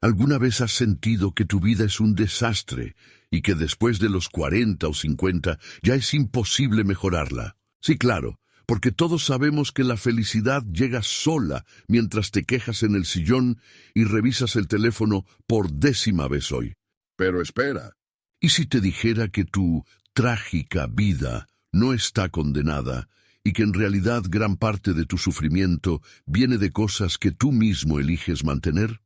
¿Alguna vez has sentido que tu vida es un desastre y que después de los 40 o 50 ya es imposible mejorarla? Sí, claro, porque todos sabemos que la felicidad llega sola mientras te quejas en el sillón y revisas el teléfono por 10ª vez hoy. Pero espera. ¿Y si te dijera que tu trágica vida no está condenada y que en realidad gran parte de tu sufrimiento viene de cosas que tú mismo eliges mantener?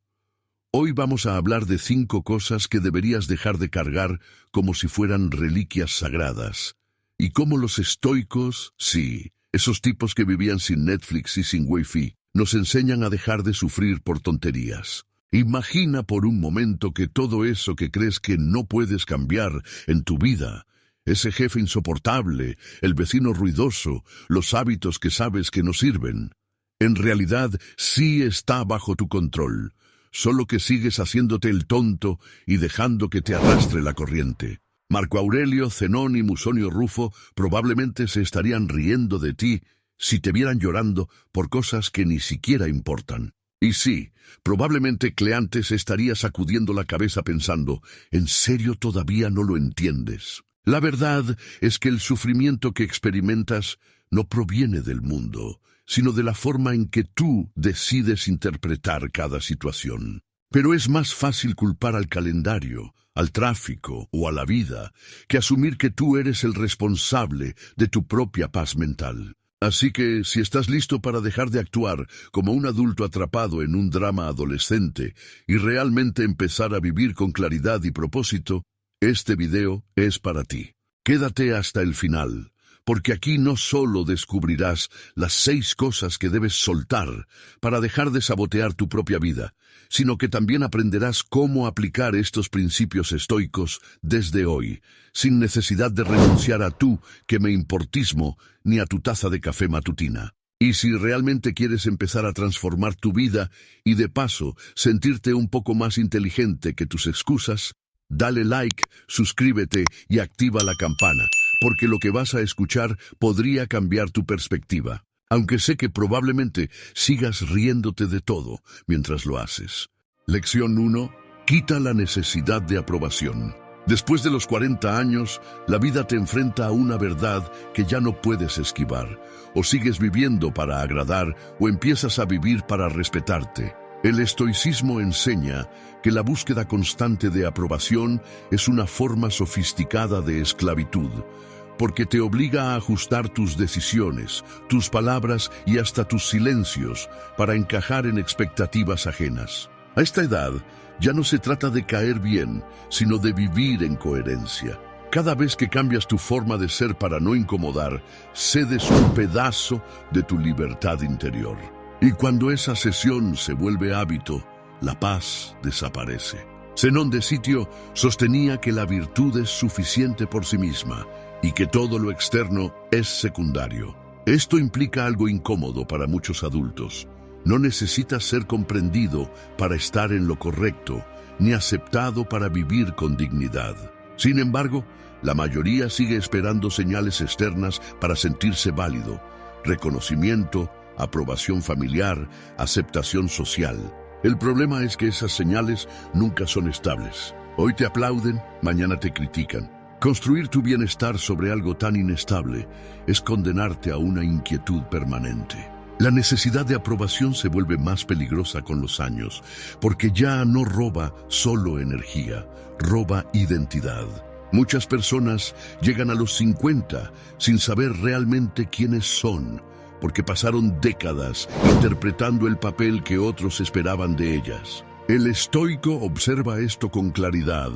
Hoy vamos a hablar de 5 cosas que deberías dejar de cargar como si fueran reliquias sagradas. Y cómo los estoicos, sí, esos tipos que vivían sin Netflix y sin Wi-Fi, nos enseñan a dejar de sufrir por tonterías. Imagina por un momento que todo eso que crees que no puedes cambiar en tu vida, ese jefe insoportable, el vecino ruidoso, los hábitos que sabes que no sirven, en realidad sí está bajo tu control. Solo que sigues haciéndote el tonto y dejando que te arrastre la corriente. Marco Aurelio, Zenón y Musonio Rufo probablemente se estarían riendo de ti si te vieran llorando por cosas que ni siquiera importan. Y sí, probablemente Cleantes estaría sacudiendo la cabeza pensando, ¿en serio todavía no lo entiendes? La verdad es que el sufrimiento que experimentas no proviene del mundo, sino de la forma en que tú decides interpretar cada situación. Pero es más fácil culpar al calendario, al tráfico o a la vida, que asumir que tú eres el responsable de tu propia paz mental. Así que, si estás listo para dejar de actuar como un adulto atrapado en un drama adolescente y realmente empezar a vivir con claridad y propósito, este video es para ti. Quédate hasta el final, porque aquí no solo descubrirás las 6 cosas que debes soltar para dejar de sabotear tu propia vida, sino que también aprenderás cómo aplicar estos principios estoicos desde hoy, sin necesidad de renunciar a tu que me importismo ni a tu taza de café matutina. Y si realmente quieres empezar a transformar tu vida y de paso sentirte un poco más inteligente que tus excusas, dale like, suscríbete y activa la campana, porque lo que vas a escuchar podría cambiar tu perspectiva, aunque sé que probablemente sigas riéndote de todo mientras lo haces. Lección 1. Quita la necesidad de aprobación. Después de los 40 años, la vida te enfrenta a una verdad que ya no puedes esquivar. O sigues viviendo para agradar o empiezas a vivir para respetarte. El estoicismo enseña que la búsqueda constante de aprobación es una forma sofisticada de esclavitud, porque te obliga a ajustar tus decisiones, tus palabras y hasta tus silencios para encajar en expectativas ajenas. A esta edad, ya no se trata de caer bien, sino de vivir en coherencia. Cada vez que cambias tu forma de ser para no incomodar, cedes un pedazo de tu libertad interior. Y cuando esa cesión se vuelve hábito, la paz desaparece. Zenón de Sitio sostenía que la virtud es suficiente por sí misma y que todo lo externo es secundario. Esto implica algo incómodo para muchos adultos. No necesitas ser comprendido para estar en lo correcto, ni aceptado para vivir con dignidad. Sin embargo, la mayoría sigue esperando señales externas para sentirse válido, reconocimiento, aprobación familiar, aceptación social. El problema es que esas señales nunca son estables. Hoy te aplauden, mañana te critican. Construir tu bienestar sobre algo tan inestable es condenarte a una inquietud permanente. La necesidad de aprobación se vuelve más peligrosa con los años, porque ya no roba solo energía, roba identidad. Muchas personas llegan a los 50 sin saber realmente quiénes son, porque pasaron décadas interpretando el papel que otros esperaban de ellas. El estoico observa esto con claridad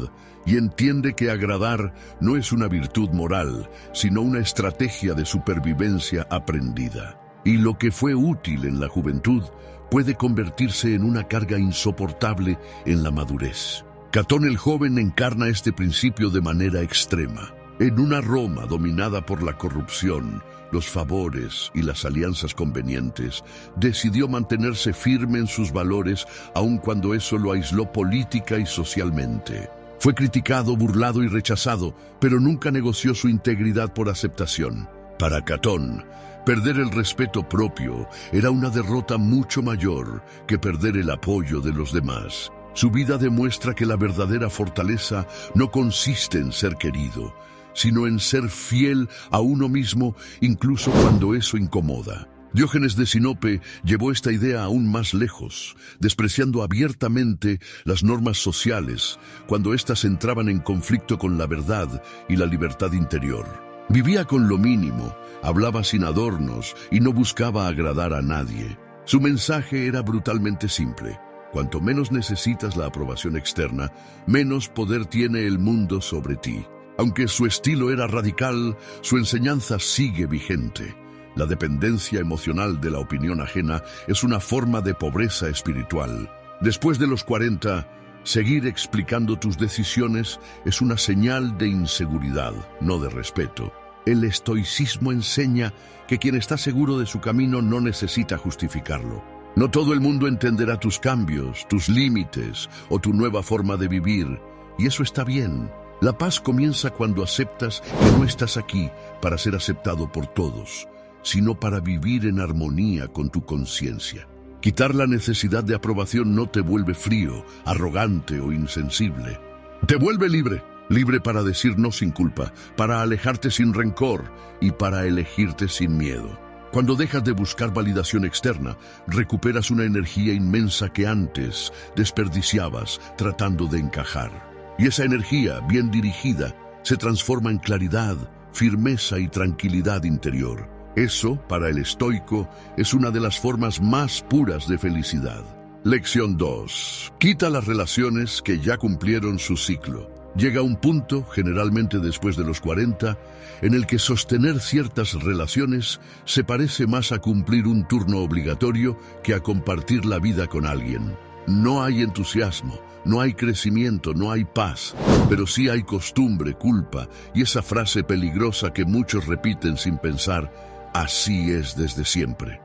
y entiende que agradar no es una virtud moral, sino una estrategia de supervivencia aprendida. Y lo que fue útil en la juventud puede convertirse en una carga insoportable en la madurez. Catón el joven encarna este principio de manera extrema. En una Roma dominada por la corrupción, los favores y las alianzas convenientes, decidió mantenerse firme en sus valores aun cuando eso lo aisló política y socialmente. Fue criticado, burlado y rechazado, pero nunca negoció su integridad por aceptación. Para Catón, perder el respeto propio era una derrota mucho mayor que perder el apoyo de los demás. Su vida demuestra que la verdadera fortaleza no consiste en ser querido, sino en ser fiel a uno mismo incluso cuando eso incomoda. Diógenes de Sinope llevó esta idea aún más lejos, despreciando abiertamente las normas sociales cuando éstas entraban en conflicto con la verdad y la libertad interior. Vivía con lo mínimo, hablaba sin adornos y no buscaba agradar a nadie. Su mensaje era brutalmente simple: cuanto menos necesitas la aprobación externa, menos poder tiene el mundo sobre ti. Aunque su estilo era radical, su enseñanza sigue vigente. La dependencia emocional de la opinión ajena es una forma de pobreza espiritual. Después de los 40, seguir explicando tus decisiones es una señal de inseguridad, no de respeto. El estoicismo enseña que quien está seguro de su camino no necesita justificarlo. No todo el mundo entenderá tus cambios, tus límites o tu nueva forma de vivir, y eso está bien. La paz comienza cuando aceptas que no estás aquí para ser aceptado por todos, sino para vivir en armonía con tu conciencia. Quitar la necesidad de aprobación no te vuelve frío, arrogante o insensible. Te vuelve libre, libre para decir no sin culpa, para alejarte sin rencor y para elegirte sin miedo. Cuando dejas de buscar validación externa, recuperas una energía inmensa que antes desperdiciabas tratando de encajar. Y esa energía, bien dirigida, se transforma en claridad, firmeza y tranquilidad interior. Eso, para el estoico, es una de las formas más puras de felicidad. Lección 2. Quita las relaciones que ya cumplieron su ciclo. Llega un punto, generalmente después de los 40, en el que sostener ciertas relaciones se parece más a cumplir un turno obligatorio que a compartir la vida con alguien. No hay entusiasmo, no hay crecimiento, no hay paz, pero sí hay costumbre, culpa y esa frase peligrosa que muchos repiten sin pensar: así es desde siempre.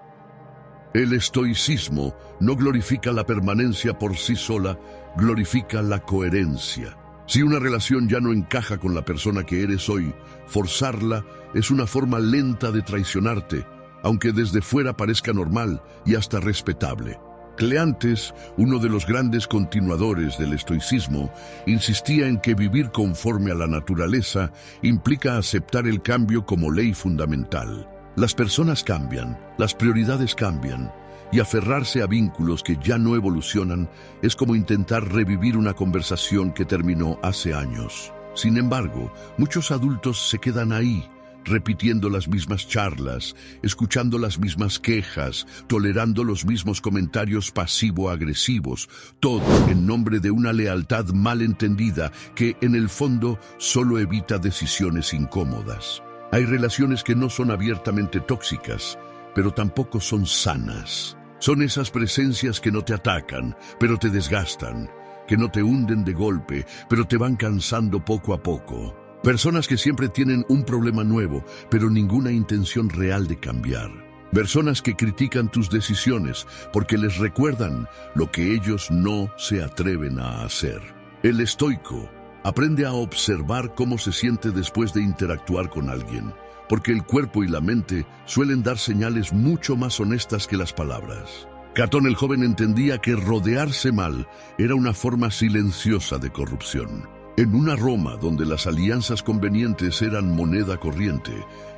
El estoicismo no glorifica la permanencia por sí sola, glorifica la coherencia. Si una relación ya no encaja con la persona que eres hoy, forzarla es una forma lenta de traicionarte, aunque desde fuera parezca normal y hasta respetable. Cleantes, uno de los grandes continuadores del estoicismo, insistía en que vivir conforme a la naturaleza implica aceptar el cambio como ley fundamental. Las personas cambian, las prioridades cambian, y aferrarse a vínculos que ya no evolucionan es como intentar revivir una conversación que terminó hace años. Sin embargo, muchos adultos se quedan ahí, repitiendo las mismas charlas, escuchando las mismas quejas, tolerando los mismos comentarios pasivo-agresivos, todo en nombre de una lealtad mal entendida que, en el fondo, solo evita decisiones incómodas. Hay relaciones que no son abiertamente tóxicas, pero tampoco son sanas. Son esas presencias que no te atacan, pero te desgastan, que no te hunden de golpe, pero te van cansando poco a poco. Personas que siempre tienen un problema nuevo, pero ninguna intención real de cambiar. Personas que critican tus decisiones porque les recuerdan lo que ellos no se atreven a hacer. El estoico aprende a observar cómo se siente después de interactuar con alguien, porque el cuerpo y la mente suelen dar señales mucho más honestas que las palabras. Catón el joven entendía que rodearse mal era una forma silenciosa de corrupción. En una Roma donde las alianzas convenientes eran moneda corriente,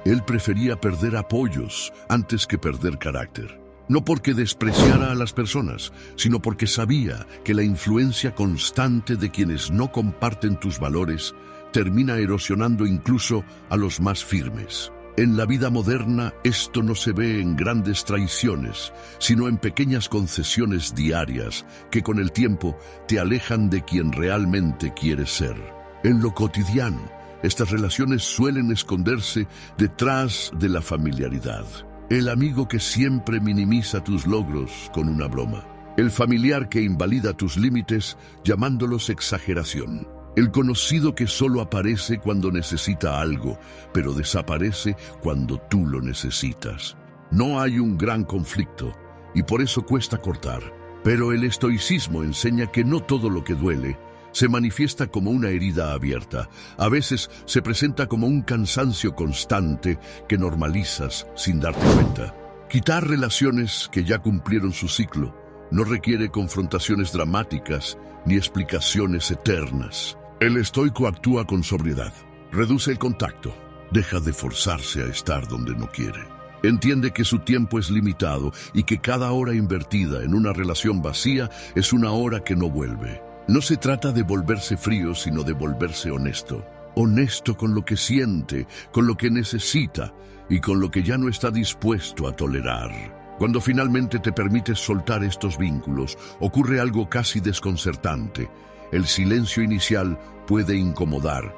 él prefería perder apoyos antes que perder carácter. No porque despreciara a las personas, sino porque sabía que la influencia constante de quienes no comparten tus valores termina erosionando incluso a los más firmes. En la vida moderna, esto no se ve en grandes traiciones, sino en pequeñas concesiones diarias que con el tiempo te alejan de quien realmente quieres ser. En lo cotidiano, estas relaciones suelen esconderse detrás de la familiaridad. El amigo que siempre minimiza tus logros con una broma. El familiar que invalida tus límites llamándolos exageración. El conocido que solo aparece cuando necesita algo, pero desaparece cuando tú lo necesitas. No hay un gran conflicto, y por eso cuesta cortar. Pero el estoicismo enseña que no todo lo que duele se manifiesta como una herida abierta. A veces se presenta como un cansancio constante que normalizas sin darte cuenta. Quitar relaciones que ya cumplieron su ciclo No requiere confrontaciones dramáticas ni explicaciones eternas. El estoico actúa con sobriedad. Reduce el contacto. Deja de forzarse a estar donde no quiere. Entiende que su tiempo es limitado y que cada hora invertida en una relación vacía es una hora que no vuelve. No se trata de volverse frío, sino de volverse honesto. Honesto con lo que siente, con lo que necesita y con lo que ya no está dispuesto a tolerar. Cuando finalmente te permites soltar estos vínculos, ocurre algo casi desconcertante. El silencio inicial puede incomodar,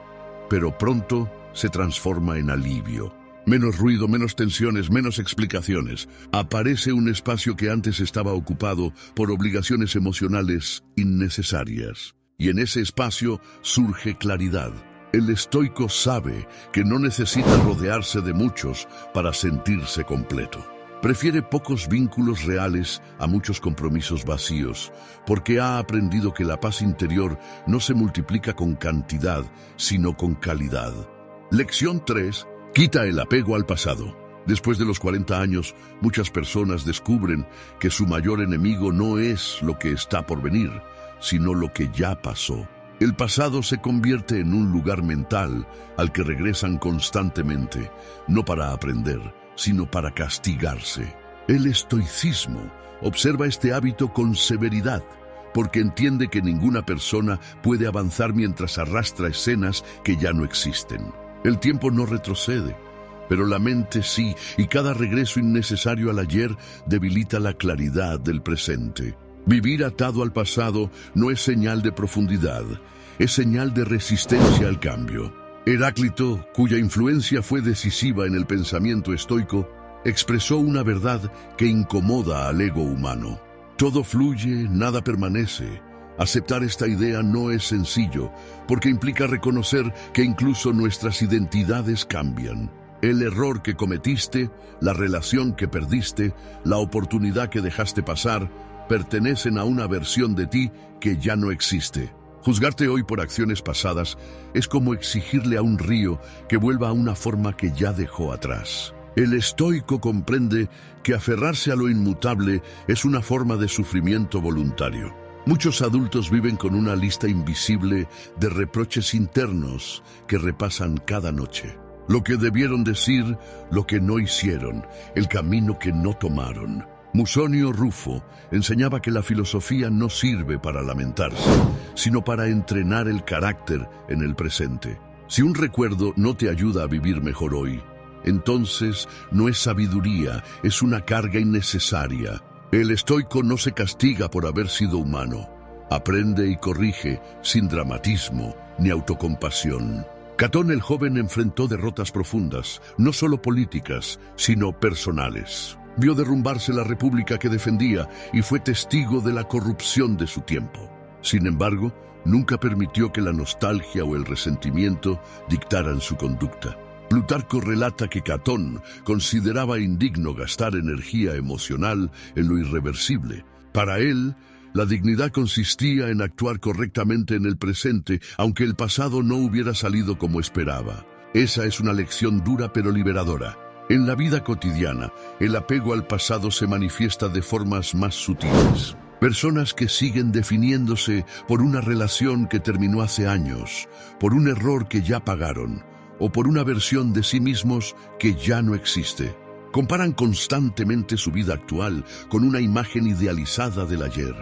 pero pronto se transforma en alivio. Menos ruido, menos tensiones, menos explicaciones. Aparece un espacio que antes estaba ocupado por obligaciones emocionales innecesarias. Y en ese espacio surge claridad. El estoico sabe que no necesita rodearse de muchos para sentirse completo. Prefiere pocos vínculos reales a muchos compromisos vacíos, porque ha aprendido que la paz interior no se multiplica con cantidad, sino con calidad. Lección 3. Quita el apego al pasado. Después de los 40 años, muchas personas descubren que su mayor enemigo no es lo que está por venir, sino lo que ya pasó. El pasado se convierte en un lugar mental al que regresan constantemente, no para aprender, sino para castigarse. El estoicismo observa este hábito con severidad, porque entiende que ninguna persona puede avanzar mientras arrastra escenas que ya no existen. El tiempo no retrocede, pero la mente sí, y cada regreso innecesario al ayer debilita la claridad del presente. Vivir atado al pasado no es señal de profundidad, es señal de resistencia al cambio. Heráclito, cuya influencia fue decisiva en el pensamiento estoico, expresó una verdad que incomoda al ego humano. Todo fluye, nada permanece. Aceptar esta idea no es sencillo, porque implica reconocer que incluso nuestras identidades cambian. El error que cometiste, la relación que perdiste, la oportunidad que dejaste pasar, pertenecen a una versión de ti que ya no existe. Juzgarte hoy por acciones pasadas es como exigirle a un río que vuelva a una forma que ya dejó atrás. El estoico comprende que aferrarse a lo inmutable es una forma de sufrimiento voluntario. Muchos adultos viven con una lista invisible de reproches internos que repasan cada noche. Lo que debieron decir, lo que no hicieron, el camino que no tomaron. Musonio Rufo enseñaba que la filosofía no sirve para lamentarse, sino para entrenar el carácter en el presente. Si un recuerdo no te ayuda a vivir mejor hoy, entonces no es sabiduría, es una carga innecesaria. El estoico no se castiga por haber sido humano. Aprende y corrige sin dramatismo ni autocompasión. Catón el joven enfrentó derrotas profundas, no solo políticas, sino personales. Vio derrumbarse la república que defendía y fue testigo de la corrupción de su tiempo. Sin embargo, nunca permitió que la nostalgia o el resentimiento dictaran su conducta. Plutarco relata que Catón consideraba indigno gastar energía emocional en lo irreversible. Para él, la dignidad consistía en actuar correctamente en el presente, aunque el pasado no hubiera salido como esperaba. Esa es una lección dura pero liberadora. En la vida cotidiana, el apego al pasado se manifiesta de formas más sutiles. Personas que siguen definiéndose por una relación que terminó hace años, por un error que ya pagaron, o por una versión de sí mismos que ya no existe. Comparan constantemente su vida actual con una imagen idealizada del ayer,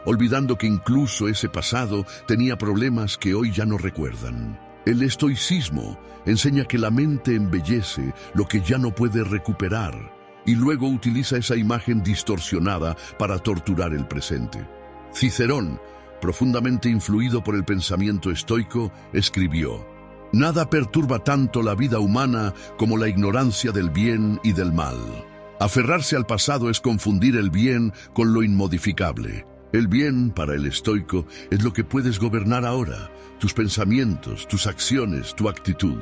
olvidando que incluso ese pasado tenía problemas que hoy ya no recuerdan. El estoicismo enseña que la mente embellece lo que ya no puede recuperar y luego utiliza esa imagen distorsionada para torturar el presente. Cicerón, profundamente influido por el pensamiento estoico, escribió: «Nada perturba tanto la vida humana como la ignorancia del bien y del mal. Aferrarse al pasado es confundir el bien con lo inmodificable. El bien, para el estoico, es lo que puedes gobernar ahora, tus pensamientos, tus acciones, tu actitud.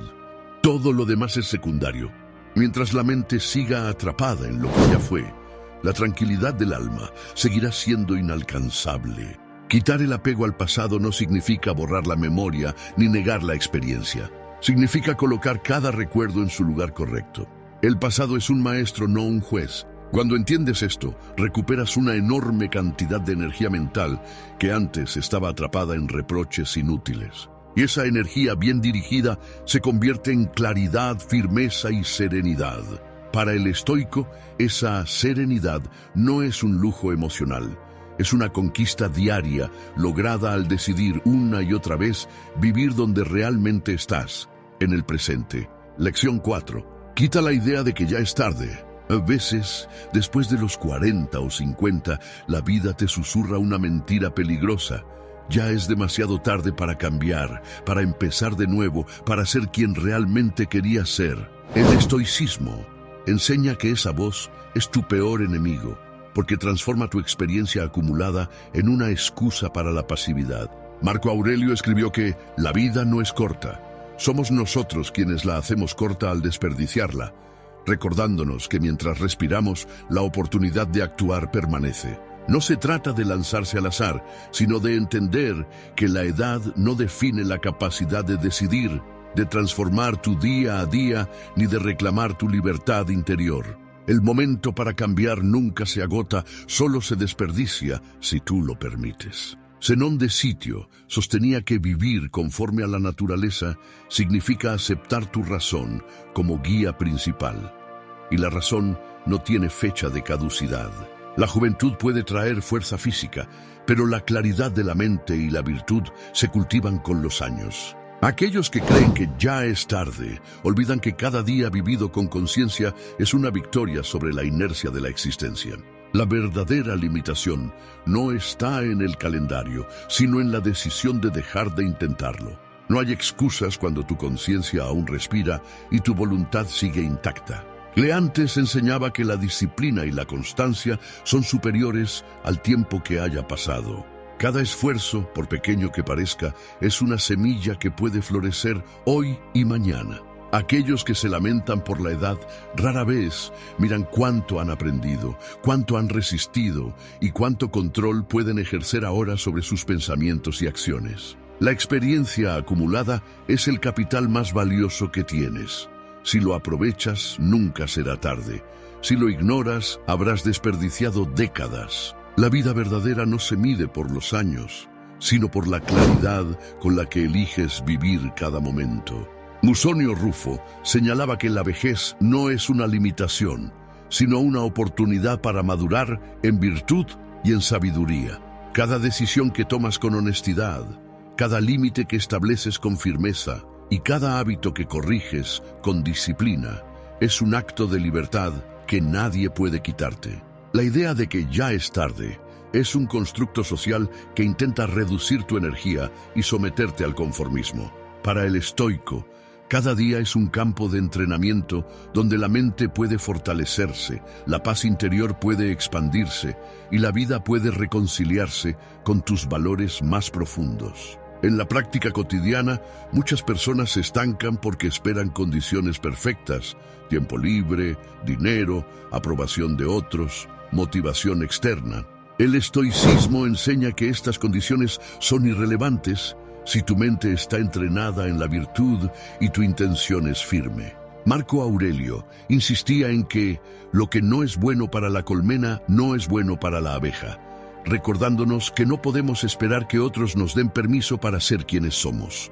Todo lo demás es secundario. Mientras la mente siga atrapada en lo que ya fue, la tranquilidad del alma seguirá siendo inalcanzable». Quitar el apego al pasado no significa borrar la memoria ni negar la experiencia. Significa colocar cada recuerdo en su lugar correcto. El pasado es un maestro, no un juez, Cuando entiendes esto, recuperas una enorme cantidad de energía mental que antes estaba atrapada en reproches inútiles. Y esa energía bien dirigida se convierte en claridad, firmeza y serenidad. Para el estoico, esa serenidad no es un lujo emocional. Es una conquista diaria lograda al decidir una y otra vez vivir donde realmente estás, en el presente. Lección 4. Quita la idea de que ya es tarde. A veces, después de los 40 o 50, la vida te susurra una mentira peligrosa. Ya es demasiado tarde para cambiar, para empezar de nuevo, para ser quien realmente querías ser. El estoicismo enseña que esa voz es tu peor enemigo, porque transforma tu experiencia acumulada en una excusa para la pasividad. Marco Aurelio escribió que la vida no es corta. Somos nosotros quienes la hacemos corta al desperdiciarla, recordándonos que mientras respiramos, la oportunidad de actuar permanece. No se trata de lanzarse al azar, sino de entender que la edad no define la capacidad de decidir, de transformar tu día a día, ni de reclamar tu libertad interior. El momento para cambiar nunca se agota, solo se desperdicia si tú lo permites. Zenón de Sitio sostenía que vivir conforme a la naturaleza significa aceptar tu razón como guía principal. Y la razón no tiene fecha de caducidad. La juventud puede traer fuerza física, pero la claridad de la mente y la virtud se cultivan con los años. Aquellos que creen que ya es tarde, olvidan que cada día vivido con conciencia es una victoria sobre la inercia de la existencia. La verdadera limitación no está en el calendario, sino en la decisión de dejar de intentarlo. No hay excusas cuando tu conciencia aún respira y tu voluntad sigue intacta. Leantes enseñaba que la disciplina y la constancia son superiores al tiempo que haya pasado. Cada esfuerzo, por pequeño que parezca, es una semilla que puede florecer hoy y mañana. Aquellos que se lamentan por la edad rara vez miran cuánto han aprendido, cuánto han resistido y cuánto control pueden ejercer ahora sobre sus pensamientos y acciones. La experiencia acumulada es el capital más valioso que tienes. Si lo aprovechas, nunca será tarde. Si lo ignoras, habrás desperdiciado décadas. La vida verdadera no se mide por los años, sino por la claridad con la que eliges vivir cada momento. Musonio Rufo señalaba que la vejez no es una limitación, sino una oportunidad para madurar en virtud y en sabiduría. Cada decisión que tomas con honestidad, cada límite que estableces con firmeza y cada hábito que corriges con disciplina es un acto de libertad que nadie puede quitarte. La idea de que ya es tarde es un constructo social que intenta reducir tu energía y someterte al conformismo. Para el estoico, cada día es un campo de entrenamiento donde la mente puede fortalecerse, la paz interior puede expandirse y la vida puede reconciliarse con tus valores más profundos. En la práctica cotidiana, muchas personas se estancan porque esperan condiciones perfectas: tiempo libre, dinero, aprobación de otros, motivación externa. El estoicismo enseña que estas condiciones son irrelevantes si tu mente está entrenada en la virtud y tu intención es firme. Marco Aurelio insistía en que lo que no es bueno para la colmena no es bueno para la abeja, recordándonos que no podemos esperar que otros nos den permiso para ser quienes somos.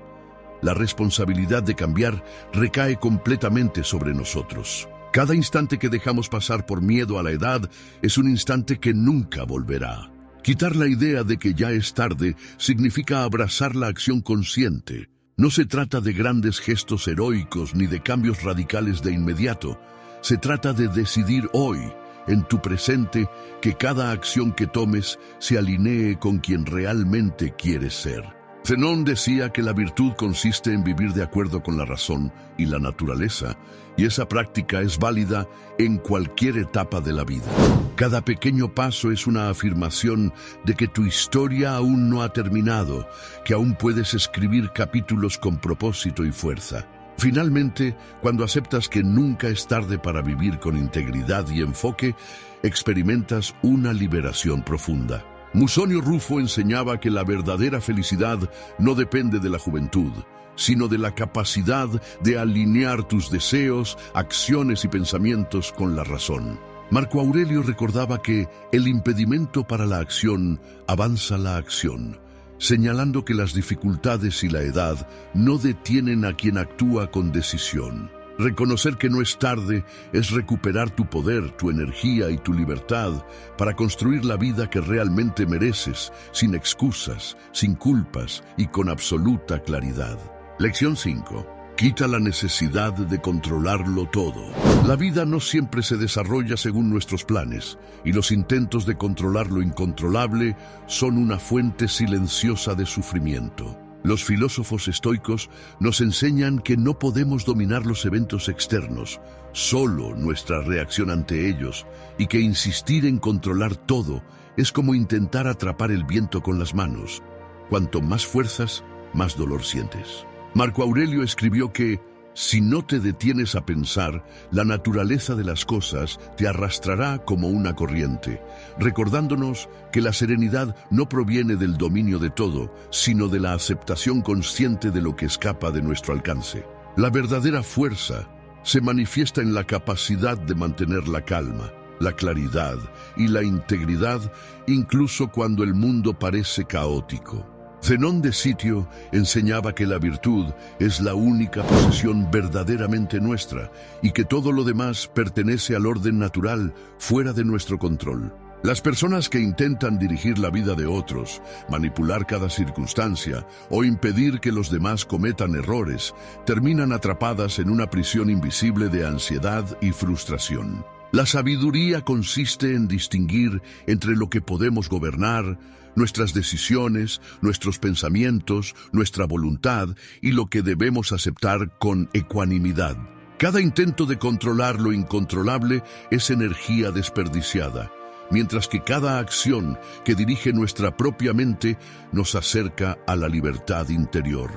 La responsabilidad de cambiar recae completamente sobre nosotros. Cada instante que dejamos pasar por miedo a la edad es un instante que nunca volverá. Quitar la idea de que ya es tarde significa abrazar la acción consciente. No se trata de grandes gestos heroicos ni de cambios radicales de inmediato. Se trata de decidir hoy, en tu presente, que cada acción que tomes se alinee con quien realmente quieres ser. Zenón decía que la virtud consiste en vivir de acuerdo con la razón y la naturaleza, y esa práctica es válida en cualquier etapa de la vida. Cada pequeño paso es una afirmación de que tu historia aún no ha terminado, que aún puedes escribir capítulos con propósito y fuerza. Finalmente, cuando aceptas que nunca es tarde para vivir con integridad y enfoque, experimentas una liberación profunda. Musonio Rufo enseñaba que la verdadera felicidad no depende de la juventud, sino de la capacidad de alinear tus deseos, acciones y pensamientos con la razón. Marco Aurelio recordaba que el impedimento para la acción avanza la acción, señalando que las dificultades y la edad no detienen a quien actúa con decisión. Reconocer que no es tarde es recuperar tu poder, tu energía y tu libertad para construir la vida que realmente mereces, sin excusas, sin culpas y con absoluta claridad. Lección 5. Quita la necesidad de controlarlo todo. La vida no siempre se desarrolla según nuestros planes, y los intentos de controlar lo incontrolable son una fuente silenciosa de sufrimiento. Los filósofos estoicos nos enseñan que no podemos dominar los eventos externos, solo nuestra reacción ante ellos, y que insistir en controlar todo es como intentar atrapar el viento con las manos. Cuanto más fuerzas, más dolor sientes. Marco Aurelio escribió que, si no te detienes a pensar, la naturaleza de las cosas te arrastrará como una corriente, recordándonos que la serenidad no proviene del dominio de todo, sino de la aceptación consciente de lo que escapa de nuestro alcance. La verdadera fuerza se manifiesta en la capacidad de mantener la calma, la claridad y la integridad, incluso cuando el mundo parece caótico. Zenón de Sitio enseñaba que la virtud es la única posesión verdaderamente nuestra y que todo lo demás pertenece al orden natural fuera de nuestro control. Las personas que intentan dirigir la vida de otros, manipular cada circunstancia o impedir que los demás cometan errores, terminan atrapadas en una prisión invisible de ansiedad y frustración. La sabiduría consiste en distinguir entre lo que podemos gobernar, nuestras decisiones, nuestros pensamientos, nuestra voluntad y lo que debemos aceptar con ecuanimidad. Cada intento de controlar lo incontrolable es energía desperdiciada, mientras que cada acción que dirige nuestra propia mente nos acerca a la libertad interior.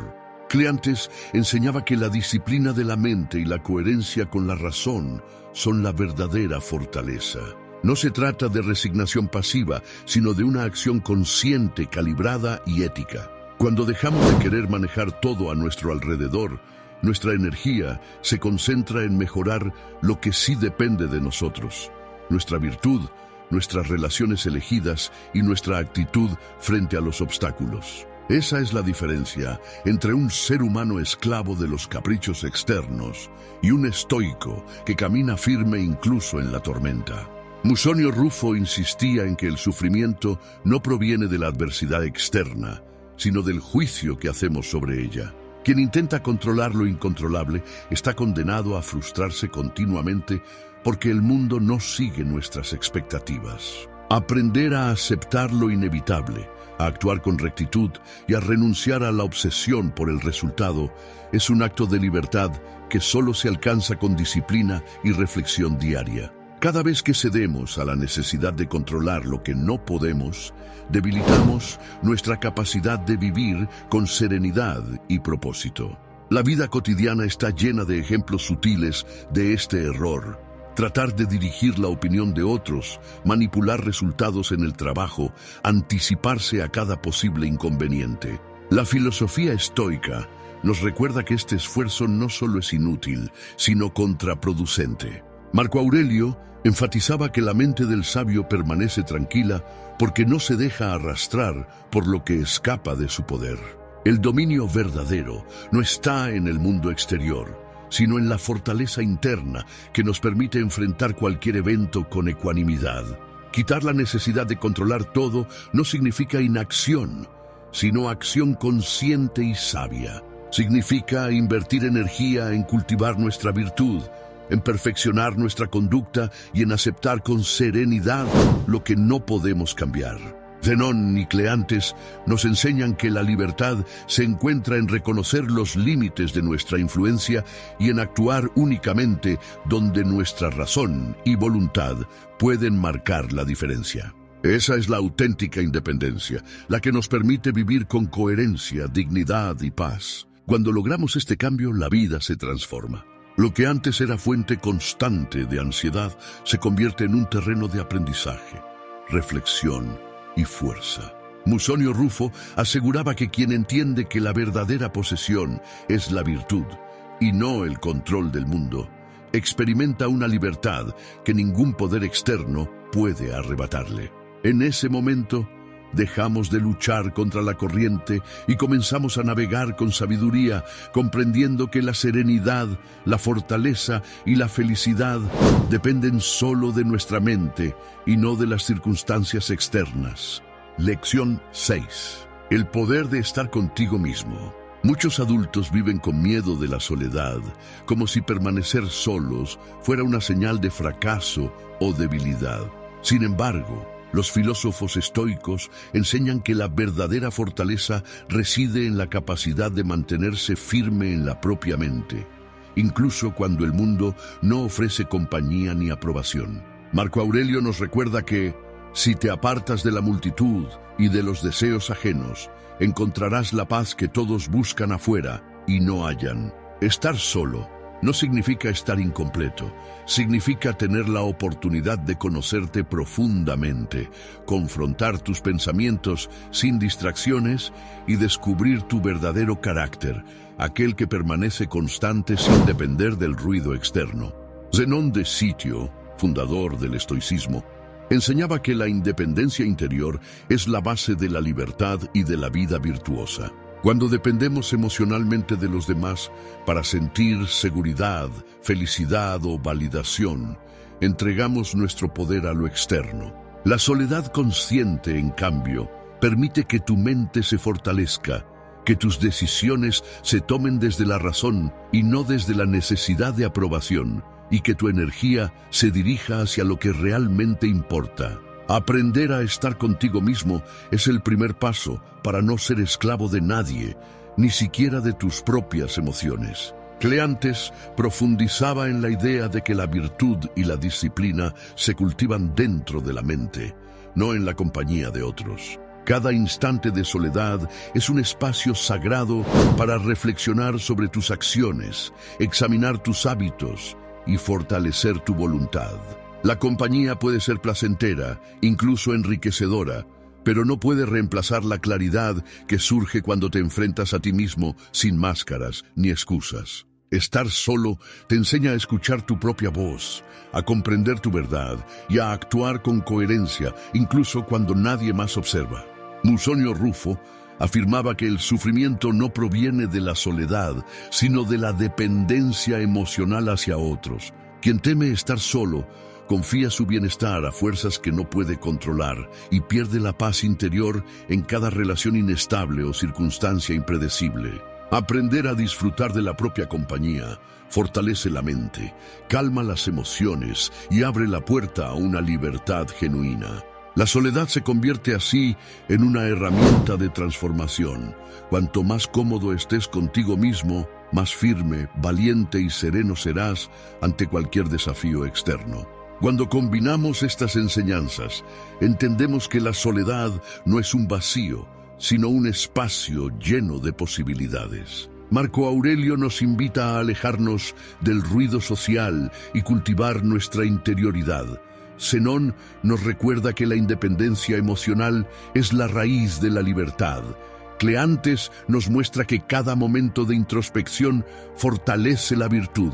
Cleantes enseñaba que la disciplina de la mente y la coherencia con la razón son la verdadera fortaleza. No se trata de resignación pasiva, sino de una acción consciente, calibrada y ética. Cuando dejamos de querer manejar todo a nuestro alrededor, nuestra energía se concentra en mejorar lo que sí depende de nosotros: nuestra virtud, nuestras relaciones elegidas y nuestra actitud frente a los obstáculos. Esa es la diferencia entre un ser humano esclavo de los caprichos externos y un estoico que camina firme incluso en la tormenta. Musonio Rufo insistía en que el sufrimiento no proviene de la adversidad externa, sino del juicio que hacemos sobre ella. Quien intenta controlar lo incontrolable está condenado a frustrarse continuamente porque el mundo no sigue nuestras expectativas. Aprender a aceptar lo inevitable, a actuar con rectitud y a renunciar a la obsesión por el resultado es un acto de libertad que solo se alcanza con disciplina y reflexión diaria. Cada vez que cedemos a la necesidad de controlar lo que no podemos, debilitamos nuestra capacidad de vivir con serenidad y propósito. La vida cotidiana está llena de ejemplos sutiles de este error. Tratar de dirigir la opinión de otros, manipular resultados en el trabajo, anticiparse a cada posible inconveniente. La filosofía estoica nos recuerda que este esfuerzo no solo es inútil, sino contraproducente. Marco Aurelio enfatizaba que la mente del sabio permanece tranquila porque no se deja arrastrar por lo que escapa de su poder. El dominio verdadero no está en el mundo exterior, sino en la fortaleza interna que nos permite enfrentar cualquier evento con ecuanimidad. Quitar la necesidad de controlar todo no significa inacción, sino acción consciente y sabia. Significa invertir energía en cultivar nuestra virtud, en perfeccionar nuestra conducta y en aceptar con serenidad lo que no podemos cambiar. Zenón y Cleantes nos enseñan que la libertad se encuentra en reconocer los límites de nuestra influencia y en actuar únicamente donde nuestra razón y voluntad pueden marcar la diferencia. Esa es la auténtica independencia, la que nos permite vivir con coherencia, dignidad y paz. Cuando logramos este cambio, la vida se transforma. Lo que antes era fuente constante de ansiedad se convierte en un terreno de aprendizaje, reflexión y fuerza. Musonio Rufo aseguraba que quien entiende que la verdadera posesión es la virtud y no el control del mundo, experimenta una libertad que ningún poder externo puede arrebatarle. En ese momento, dejamos de luchar contra la corriente y comenzamos a navegar con sabiduría, comprendiendo que la serenidad, la fortaleza y la felicidad dependen solo de nuestra mente y no de las circunstancias externas. Lección 6. El poder de estar contigo mismo. Muchos adultos viven con miedo de la soledad, como si permanecer solos fuera una señal de fracaso o debilidad. Sin embargo, los filósofos estoicos enseñan que la verdadera fortaleza reside en la capacidad de mantenerse firme en la propia mente, incluso cuando el mundo no ofrece compañía ni aprobación. Marco Aurelio nos recuerda que, si te apartas de la multitud y de los deseos ajenos, encontrarás la paz que todos buscan afuera y no hallan. Estar solo no significa estar incompleto, significa tener la oportunidad de conocerte profundamente, confrontar tus pensamientos sin distracciones y descubrir tu verdadero carácter, aquel que permanece constante sin depender del ruido externo. Zenón de Sitio, fundador del estoicismo, enseñaba que la independencia interior es la base de la libertad y de la vida virtuosa. Cuando dependemos emocionalmente de los demás para sentir seguridad, felicidad o validación, entregamos nuestro poder a lo externo. La soledad consciente, en cambio, permite que tu mente se fortalezca, que tus decisiones se tomen desde la razón y no desde la necesidad de aprobación, y que tu energía se dirija hacia lo que realmente importa. Aprender a estar contigo mismo es el primer paso para no ser esclavo de nadie, ni siquiera de tus propias emociones. Cleantes profundizaba en la idea de que la virtud y la disciplina se cultivan dentro de la mente, no en la compañía de otros. Cada instante de soledad es un espacio sagrado para reflexionar sobre tus acciones, examinar tus hábitos y fortalecer tu voluntad. La compañía puede ser placentera, incluso enriquecedora, pero no puede reemplazar la claridad que surge cuando te enfrentas a ti mismo sin máscaras ni excusas. Estar solo te enseña a escuchar tu propia voz, a comprender tu verdad y a actuar con coherencia, incluso cuando nadie más observa. Musonio Rufo afirmaba que el sufrimiento no proviene de la soledad, sino de la dependencia emocional hacia otros. Quien teme estar solo, confía su bienestar a fuerzas que no puede controlar y pierde la paz interior en cada relación inestable o circunstancia impredecible. Aprender a disfrutar de la propia compañía fortalece la mente, calma las emociones y abre la puerta a una libertad genuina. La soledad se convierte así en una herramienta de transformación. Cuanto más cómodo estés contigo mismo, más firme, valiente y sereno serás ante cualquier desafío externo. Cuando combinamos estas enseñanzas, entendemos que la soledad no es un vacío, sino un espacio lleno de posibilidades. Marco Aurelio nos invita a alejarnos del ruido social y cultivar nuestra interioridad. Zenón nos recuerda que la independencia emocional es la raíz de la libertad. Cleantes nos muestra que cada momento de introspección fortalece la virtud.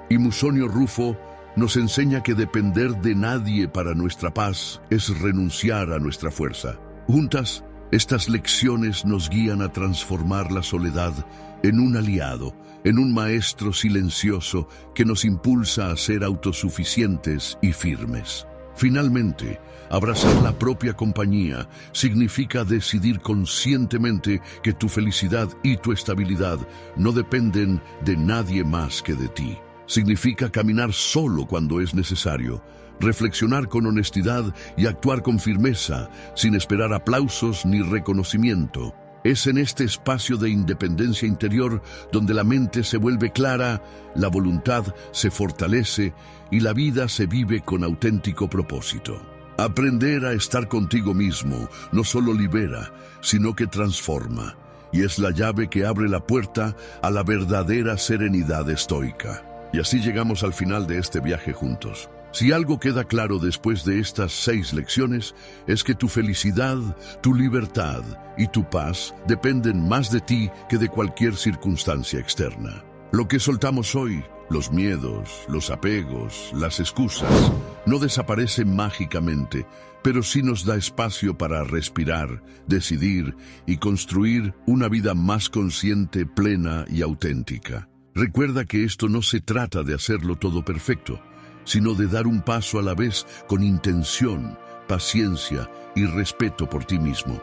Y Musonio Rufo nos enseña que depender de nadie para nuestra paz es renunciar a nuestra fuerza. Juntas, estas lecciones nos guían a transformar la soledad en un aliado, en un maestro silencioso que nos impulsa a ser autosuficientes y firmes. Finalmente, abrazar la propia compañía significa decidir conscientemente que tu felicidad y tu estabilidad no dependen de nadie más que de ti. Significa caminar solo cuando es necesario, reflexionar con honestidad y actuar con firmeza, sin esperar aplausos ni reconocimiento. Es en este espacio de independencia interior donde la mente se vuelve clara, la voluntad se fortalece y la vida se vive con auténtico propósito. Aprender a estar contigo mismo no solo libera, sino que transforma, y es la llave que abre la puerta a la verdadera serenidad estoica. Y así llegamos al final de este viaje juntos. Si algo queda claro después de estas 6 lecciones, es que tu felicidad, tu libertad y tu paz dependen más de ti que de cualquier circunstancia externa. Lo que soltamos hoy, Los miedos, los apegos, las excusas no desaparecen mágicamente, pero sí nos da espacio para respirar, decidir y construir una vida más consciente, plena y auténtica. Recuerda que esto no se trata de hacerlo todo perfecto, sino de dar un paso a la vez con intención, paciencia y respeto por ti mismo.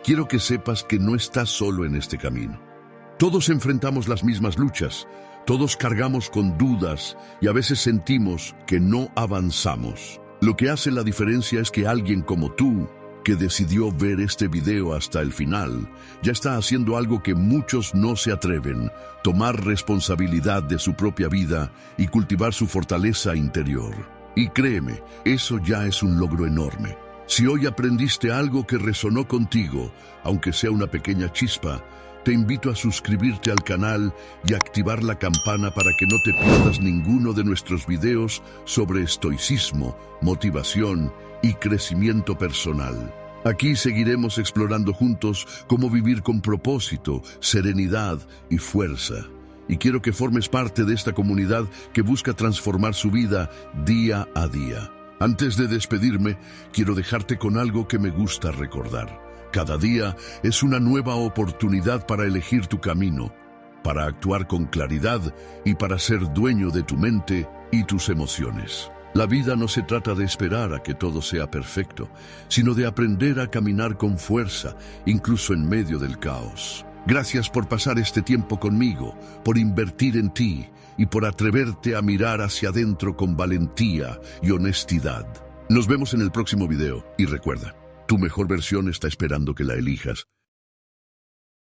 Quiero que sepas que no estás solo en este camino. Todos enfrentamos las mismas luchas, todos cargamos con dudas y a veces sentimos que no avanzamos. Lo que hace la diferencia es que alguien como tú, que decidió ver este video hasta el final, ya está haciendo algo que muchos no se atreven: tomar responsabilidad de su propia vida y cultivar su fortaleza interior. Y créeme, eso ya es un logro enorme. Si hoy aprendiste algo que resonó contigo, aunque sea una pequeña chispa, te invito a suscribirte al canal y activar la campana para que no te pierdas ninguno de nuestros videos sobre estoicismo, motivación y crecimiento personal. Aquí seguiremos explorando juntos cómo vivir con propósito, serenidad y fuerza. Y quiero que formes parte de esta comunidad que busca transformar su vida día a día. Antes de despedirme, quiero dejarte con algo que me gusta recordar. Cada día es una nueva oportunidad para elegir tu camino, para actuar con claridad y para ser dueño de tu mente y tus emociones. La vida no se trata de esperar a que todo sea perfecto, sino de aprender a caminar con fuerza, incluso en medio del caos. Gracias por pasar este tiempo conmigo, por invertir en ti y por atreverte a mirar hacia adentro con valentía y honestidad. Nos vemos en el próximo video y recuerda, tu mejor versión está esperando que la elijas.